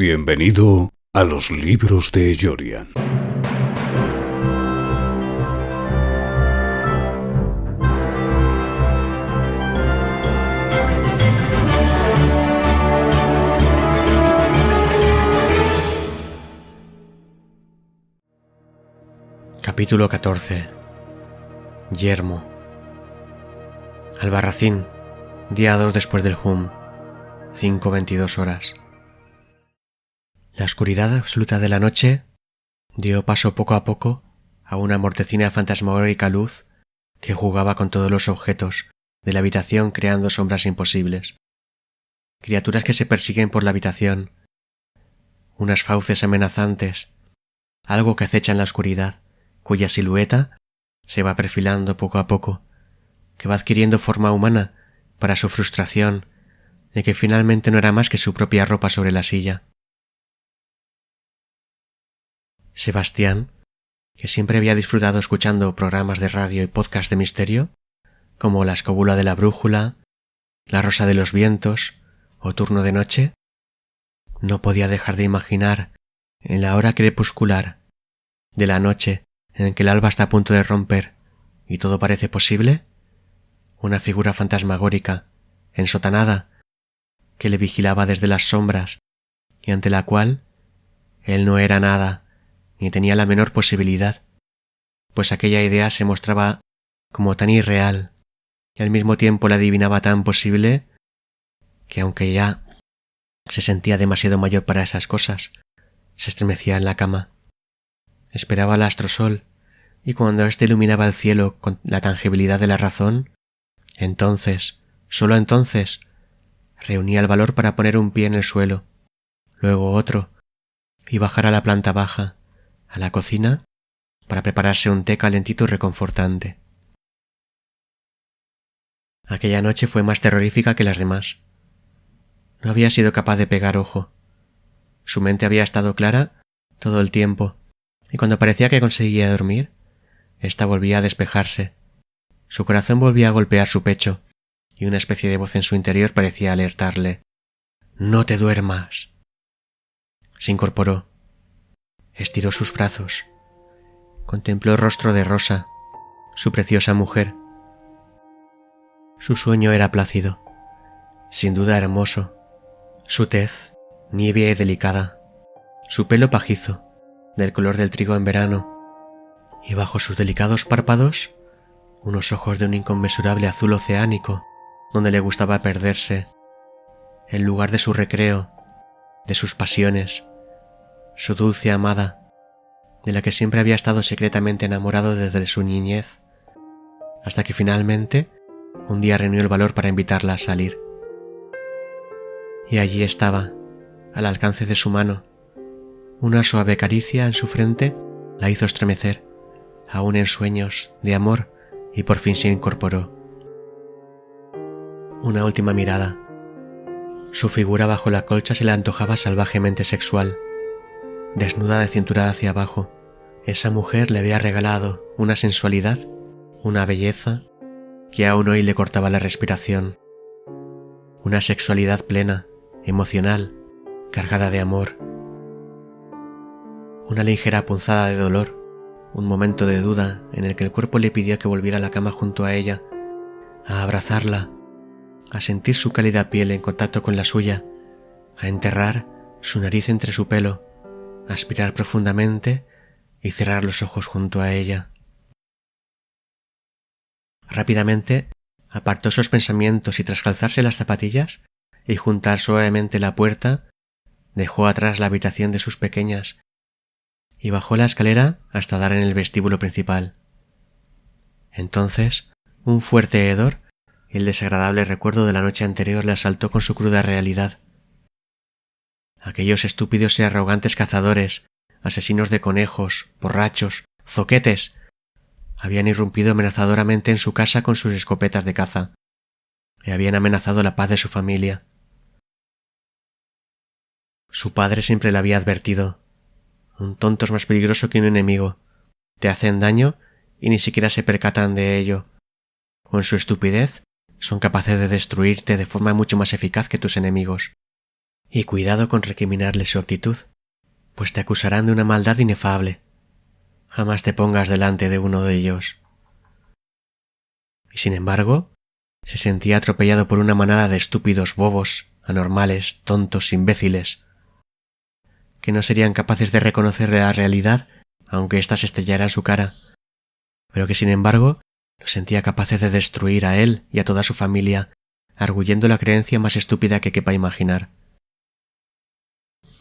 Bienvenido a los libros de Jorian. Capítulo 14. Yermo. Albarracín, día 2 después del Hum, 5:22 horas. La oscuridad absoluta de la noche dio paso poco a poco a una mortecina fantasmagórica luz que jugaba con todos los objetos de la habitación creando sombras imposibles. Criaturas que se persiguen por la habitación, unas fauces amenazantes, algo que acecha en la oscuridad, cuya silueta se va perfilando poco a poco, que va adquiriendo forma humana para su frustración y que finalmente no era más que su propia ropa sobre la silla. Sebastián, que siempre había disfrutado escuchando programas de radio y podcast de misterio, como La escóbula de la brújula, La rosa de los vientos o Turno de noche, no podía dejar de imaginar, en la hora crepuscular de la noche en que el alba está a punto de romper y todo parece posible, una figura fantasmagórica, ensotanada, que le vigilaba desde las sombras y ante la cual él no era nada ni tenía la menor posibilidad, pues aquella idea se mostraba como tan irreal y al mismo tiempo la adivinaba tan posible que aunque ya se sentía demasiado mayor para esas cosas, se estremecía en la cama. Esperaba al astrosol y cuando éste iluminaba el cielo con la tangibilidad de la razón, entonces, sólo entonces, reunía el valor para poner un pie en el suelo, luego otro, y bajar a la planta baja, a la cocina, para prepararse un té calentito y reconfortante. Aquella noche fue más terrorífica que las demás. No había sido capaz de pegar ojo. Su mente había estado clara todo el tiempo, y cuando parecía que conseguía dormir, ésta volvía a despejarse. Su corazón volvía a golpear su pecho, y una especie de voz en su interior parecía alertarle. «¡No te duermas!». Se incorporó. Estiró sus brazos. Contempló el rostro de Rosa, su preciosa mujer. Su sueño era plácido, sin duda hermoso. Su tez, nívea y delicada. Su pelo pajizo, del color del trigo en verano. Y bajo sus delicados párpados, unos ojos de un inconmensurable azul oceánico, donde le gustaba perderse, el lugar de su recreo, de sus pasiones, su dulce amada, de la que siempre había estado secretamente enamorado desde su niñez, hasta que finalmente un día reunió el valor para invitarla a salir. Y allí estaba, al alcance de su mano. Una suave caricia en su frente la hizo estremecer, aún en sueños de amor, y por fin se incorporó. Una última mirada. Su figura bajo la colcha se le antojaba salvajemente sexual. Desnuda de cintura hacia abajo, esa mujer le había regalado una sensualidad, una belleza, que aún hoy le cortaba la respiración. Una sexualidad plena, emocional, cargada de amor. Una ligera punzada de dolor, un momento de duda en el que el cuerpo le pidió que volviera a la cama junto a ella, a abrazarla, a sentir su cálida piel en contacto con la suya, a enterrar su nariz entre su pelo, a aspirar profundamente y cerrar los ojos junto a ella. Rápidamente apartó esos pensamientos y tras calzarse las zapatillas y juntar suavemente la puerta, dejó atrás la habitación de sus pequeñas y bajó la escalera hasta dar en el vestíbulo principal. Entonces, un fuerte hedor y el desagradable recuerdo de la noche anterior le asaltó con su cruda realidad. Aquellos estúpidos y arrogantes cazadores, asesinos de conejos, borrachos, zoquetes, habían irrumpido amenazadoramente en su casa con sus escopetas de caza y habían amenazado la paz de su familia. Su padre siempre le había advertido: un tonto es más peligroso que un enemigo. Te hacen daño y ni siquiera se percatan de ello. Con su estupidez son capaces de destruirte de forma mucho más eficaz que tus enemigos. Y cuidado con recriminarle su actitud, pues te acusarán de una maldad inefable. Jamás te pongas delante de uno de ellos. Y sin embargo, se sentía atropellado por una manada de estúpidos bobos, anormales, tontos, imbéciles, que no serían capaces de reconocer la realidad aunque ésta se estrellara en su cara, pero que sin embargo los sentía capaces de destruir a él y a toda su familia, arguyendo la creencia más estúpida que quepa imaginar.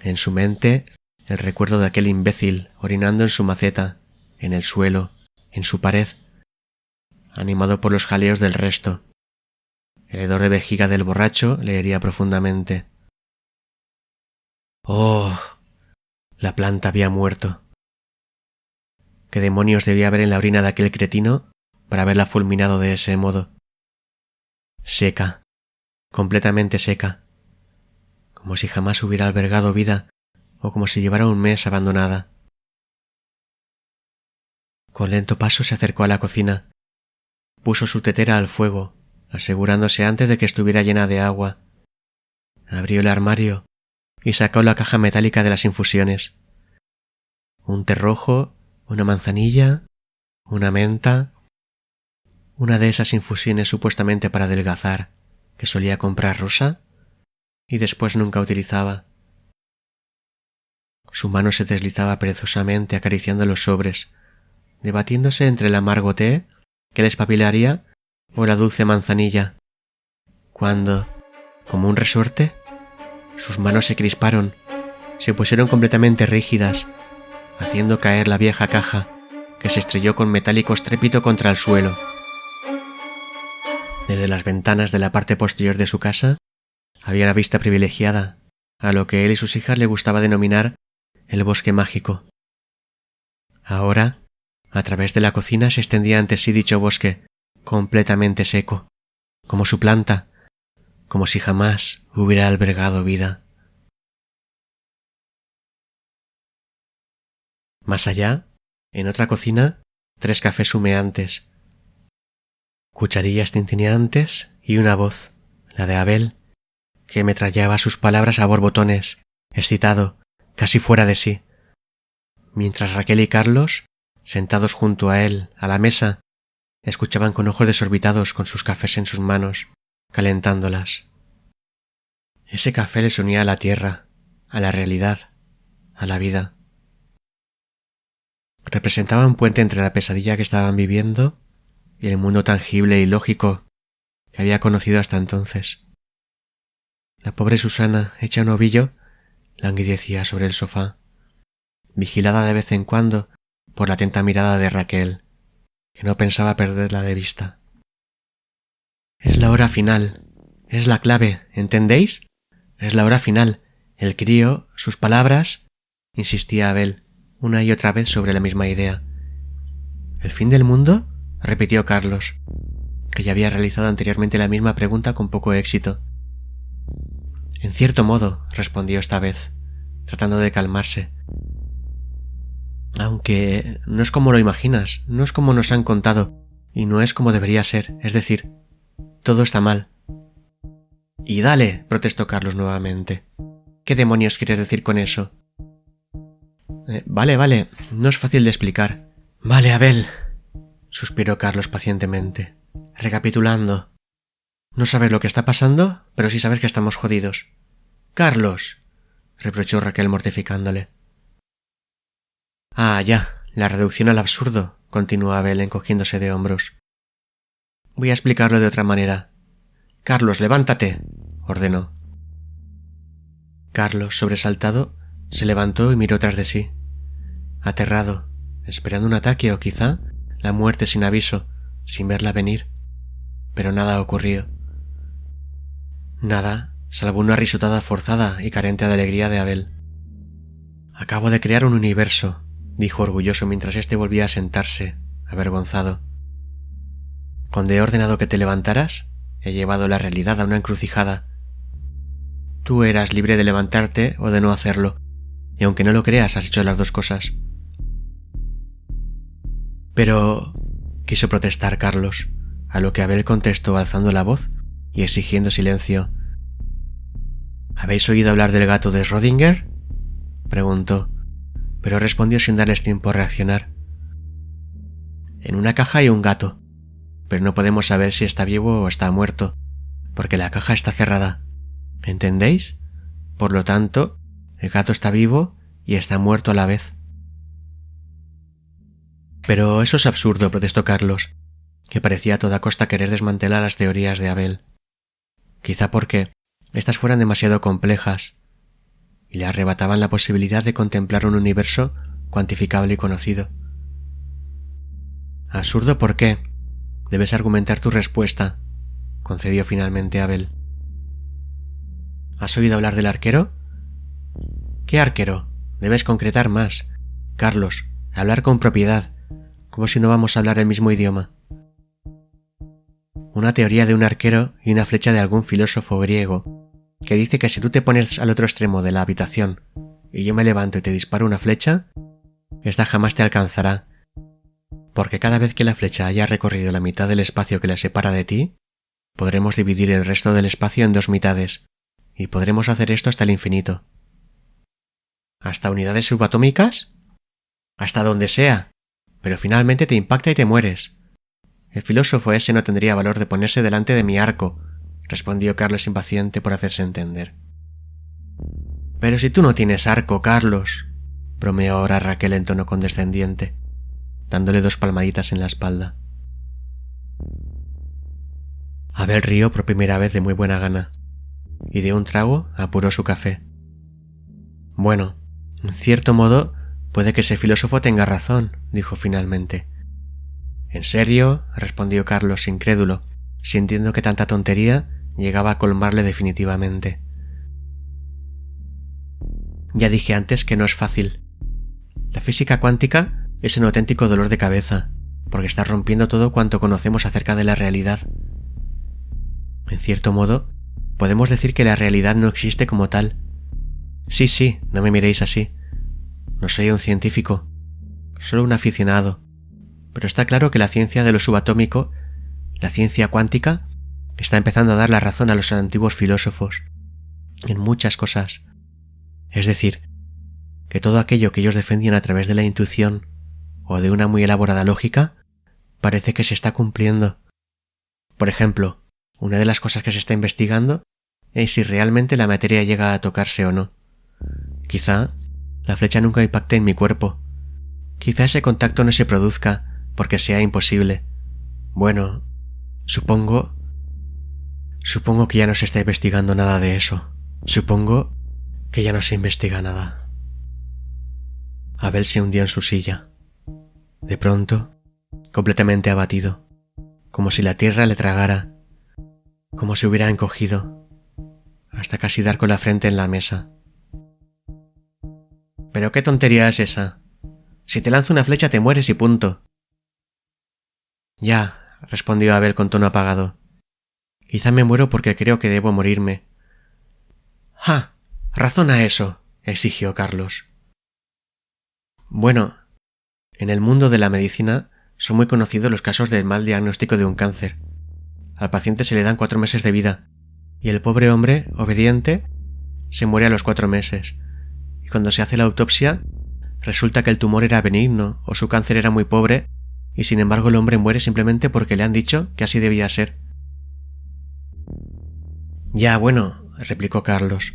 En su mente, el recuerdo de aquel imbécil orinando en su maceta, en el suelo, en su pared, animado por los jaleos del resto. El hedor de vejiga del borracho le hería profundamente. ¡Oh! La planta había muerto. ¿Qué demonios debía haber en la orina de aquel cretino para haberla fulminado de ese modo? Seca, completamente seca, como si jamás hubiera albergado vida o como si llevara un mes abandonada. Con lento paso se acercó a la cocina. Puso su tetera al fuego, asegurándose antes de que estuviera llena de agua. Abrió el armario y sacó la caja metálica de las infusiones. Un té rojo, una manzanilla, una menta, una de esas infusiones supuestamente para adelgazar que solía comprar Rosa y después nunca utilizaba. Su mano se deslizaba perezosamente acariciando los sobres, debatiéndose entre el amargo té que les papilaría o la dulce manzanilla, cuando, como un resorte, sus manos se crisparon, se pusieron completamente rígidas, haciendo caer la vieja caja, que se estrelló con metálico estrépito contra el suelo. Desde las ventanas de la parte posterior de su casa había una vista privilegiada a lo que él y sus hijas le gustaba denominar el bosque mágico. Ahora, a través de la cocina se extendía ante sí dicho bosque, completamente seco, como su planta, como si jamás hubiera albergado vida. Más allá, en otra cocina, 3 cafés humeantes, cucharillas tintineantes y una voz, la de Abel, que metrallaba sus palabras a borbotones, excitado, casi fuera de sí, mientras Raquel y Carlos, sentados junto a él, a la mesa, escuchaban con ojos desorbitados con sus cafés en sus manos, calentándolas. Ese café les unía a la tierra, a la realidad, a la vida. Representaba un puente entre la pesadilla que estaban viviendo y el mundo tangible y lógico que había conocido hasta entonces. La pobre Susana, hecha un ovillo, languidecía sobre el sofá, vigilada de vez en cuando por la atenta mirada de Raquel, que no pensaba perderla de vista. Es la hora final, es la clave, ¿entendéis? Es la hora final. El crío, sus palabras, insistía Abel, una y otra vez sobre la misma idea. ¿El fin del mundo? Repitió Carlos, que ya había realizado anteriormente la misma pregunta con poco éxito. En cierto modo, respondió esta vez, tratando de calmarse. Aunque no es como lo imaginas, no es como nos han contado, y no es como debería ser, es decir, todo está mal. Y dale, protestó Carlos nuevamente. ¿Qué demonios quieres decir con eso? Vale, no es fácil de explicar. Vale, Abel, suspiró Carlos pacientemente, recapitulando. No sabes lo que está pasando, pero sí sabes que estamos jodidos. Carlos, reprochó Raquel mortificándole. Ah, ya, la reducción al absurdo, continuó Abel encogiéndose de hombros. Voy a explicarlo de otra manera. Carlos, levántate, ordenó. Carlos, sobresaltado, se levantó y miró tras de sí, aterrado, esperando un ataque o quizá la muerte sin aviso, sin verla venir. Pero nada ocurrió. Nada, salvo una risotada forzada y carente de alegría de Abel. Acabo de crear un universo, dijo orgulloso mientras éste volvía a sentarse, avergonzado. Cuando he ordenado que te levantaras, he llevado la realidad a una encrucijada. Tú eras libre de levantarte o de no hacerlo, y aunque no lo creas, has hecho las dos cosas. Pero... quiso protestar Carlos, a lo que Abel contestó alzando la voz y exigiendo silencio. ¿Habéis oído hablar del gato de Schrödinger?, preguntó, pero respondió sin darles tiempo a reaccionar. En una caja hay un gato, pero no podemos saber si está vivo o está muerto, porque la caja está cerrada. ¿Entendéis? Por lo tanto, el gato está vivo y está muerto a la vez. Pero eso es absurdo, protestó Carlos, que parecía a toda costa querer desmantelar las teorías de Abel. Quizá porque estas fueran demasiado complejas y le arrebataban la posibilidad de contemplar un universo cuantificable y conocido. ¿Absurdo por qué? Debes argumentar tu respuesta, concedió finalmente Abel. ¿Has oído hablar del arquero? ¿Qué arquero? Debes concretar más. Carlos, hablar con propiedad, como si no vamos a hablar el mismo idioma. Una teoría de un arquero y una flecha de algún filósofo griego, que dice que si tú te pones al otro extremo de la habitación y yo me levanto y te disparo una flecha, esta jamás te alcanzará, porque cada vez que la flecha haya recorrido la mitad del espacio que la separa de ti, podremos dividir el resto del espacio en dos mitades, y podremos hacer esto hasta el infinito. ¿Hasta unidades subatómicas? Hasta donde sea, pero finalmente te impacta y te mueres. El filósofo ese no tendría valor de ponerse delante de mi arco, respondió Carlos impaciente por hacerse entender. Pero si tú no tienes arco, Carlos, bromeó ahora Raquel en tono condescendiente, dándole 2 palmaditas en la espalda. Abel rió por primera vez de muy buena gana, y de un trago apuró su café. Bueno, en cierto modo, puede que ese filósofo tenga razón, dijo finalmente. ¿En serio?, respondió Carlos incrédulo, sintiendo que tanta tontería llegaba a colmarle definitivamente. Ya dije antes que no es fácil. La física cuántica es un auténtico dolor de cabeza, porque está rompiendo todo cuanto conocemos acerca de la realidad. En cierto modo, podemos decir que la realidad no existe como tal. Sí, no me miréis así. No soy un científico, solo un aficionado. Pero está claro que la ciencia de lo subatómico, la ciencia cuántica, está empezando a dar la razón a los antiguos filósofos en muchas cosas. Es decir, que todo aquello que ellos defendían a través de la intuición o de una muy elaborada lógica, parece que se está cumpliendo. Por ejemplo, una de las cosas que se está investigando es si realmente la materia llega a tocarse o no. Quizá la flecha nunca impacte en mi cuerpo. Quizá ese contacto no se produzca porque sea imposible. Bueno, supongo que ya no se está investigando nada de eso. Supongo que ya no se investiga nada. Abel se hundió en su silla. De pronto, completamente abatido, como si la tierra le tragara, como si hubiera encogido, hasta casi dar con la frente en la mesa. ¿Pero qué tontería es esa? Si te lanzo una flecha te mueres y punto. Ya, respondió Abel con tono apagado. Quizá me muero porque creo que debo morirme. ¡Ja! Razona eso, exigió Carlos. Bueno, en el mundo de la medicina son muy conocidos los casos del mal diagnóstico de un cáncer. Al paciente se le dan 4 meses de vida, y el pobre hombre, obediente, se muere a los 4 meses. Y cuando se hace la autopsia, resulta que el tumor era benigno o su cáncer era muy pobre, y sin embargo el hombre muere simplemente porque le han dicho que así debía ser. Ya, bueno, replicó Carlos,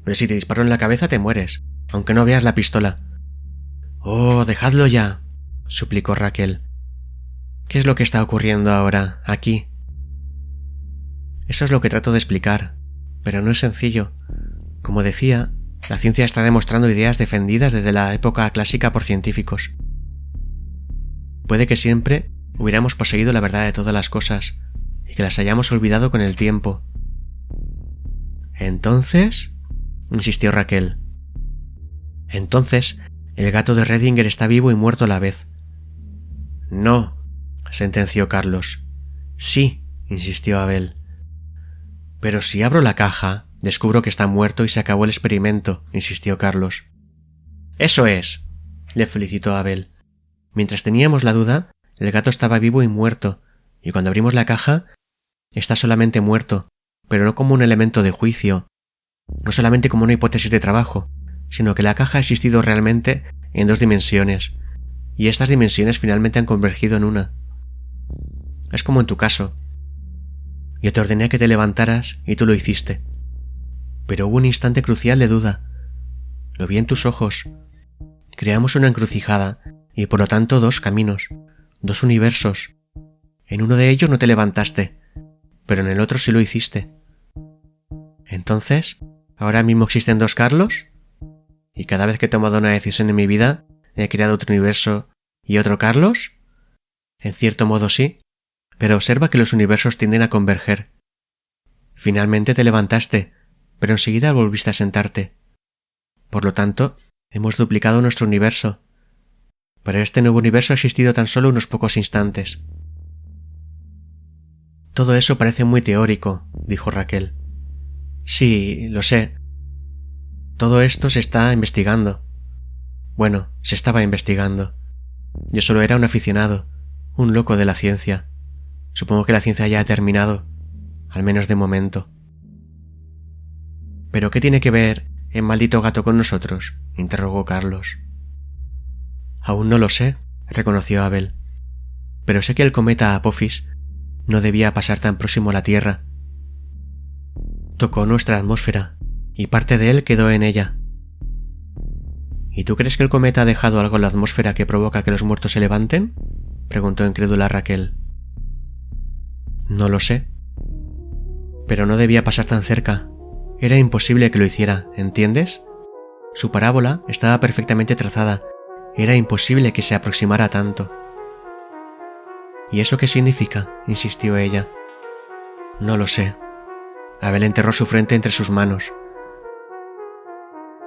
pero si te disparo en la cabeza te mueres, aunque no veas la pistola. Oh, dejadlo ya, suplicó Raquel. ¿Qué es lo que está ocurriendo ahora, aquí? Eso es lo que trato de explicar, pero no es sencillo. Como decía, la ciencia está demostrando ideas defendidas desde la época clásica por científicos. Puede que siempre hubiéramos poseído la verdad de todas las cosas y que las hayamos olvidado con el tiempo. ¿Entonces?, insistió Raquel. Entonces, el gato de Schrödinger está vivo y muerto a la vez. No, sentenció Carlos. Sí, insistió Abel. Pero si abro la caja, descubro que está muerto y se acabó el experimento, insistió Carlos. Eso es, le felicitó Abel. Mientras teníamos la duda, el gato estaba vivo y muerto, y cuando abrimos la caja, está solamente muerto, pero no como un elemento de juicio, no solamente como una hipótesis de trabajo, sino que la caja ha existido realmente en 2 dimensiones, y estas dimensiones finalmente han convergido en una. Es como en tu caso. Yo te ordené que te levantaras y tú lo hiciste. Pero hubo un instante crucial de duda. Lo vi en tus ojos. Creamos una encrucijada y por lo tanto 2 caminos, 2 universos. En uno de ellos no te levantaste, pero en el otro sí lo hiciste. Entonces, ¿ahora mismo existen 2 Carlos? ¿Y cada vez que he tomado una decisión en mi vida, he creado otro universo y otro Carlos? En cierto modo sí, pero observa que los universos tienden a converger. Finalmente te levantaste, pero enseguida volviste a sentarte. Por lo tanto, hemos duplicado nuestro universo. Pero este nuevo universo ha existido tan solo unos pocos instantes. Todo eso parece muy teórico, dijo Raquel. Sí, lo sé. Todo esto se está investigando. Bueno, se estaba investigando. Yo solo era un aficionado, un loco de la ciencia. Supongo que la ciencia ya ha terminado, al menos de momento. ¿Pero qué tiene que ver el maldito gato con nosotros?, interrogó Carlos. Aún no lo sé, reconoció Abel. Pero sé que el cometa Apophis no debía pasar tan próximo a la Tierra. Tocó nuestra atmósfera, y parte de él quedó en ella. ¿Y tú crees que el cometa ha dejado algo en la atmósfera que provoca que los muertos se levanten?, preguntó incrédula Raquel. No lo sé. Pero no debía pasar tan cerca. Era imposible que lo hiciera, ¿entiendes? Su parábola estaba perfectamente trazada. Era imposible que se aproximara tanto. ¿Y eso qué significa?, insistió ella. No lo sé. Abel enterró su frente entre sus manos.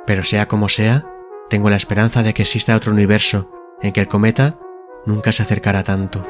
Pero sea como sea, tengo la esperanza de que exista otro universo en que el cometa nunca se acercará tanto.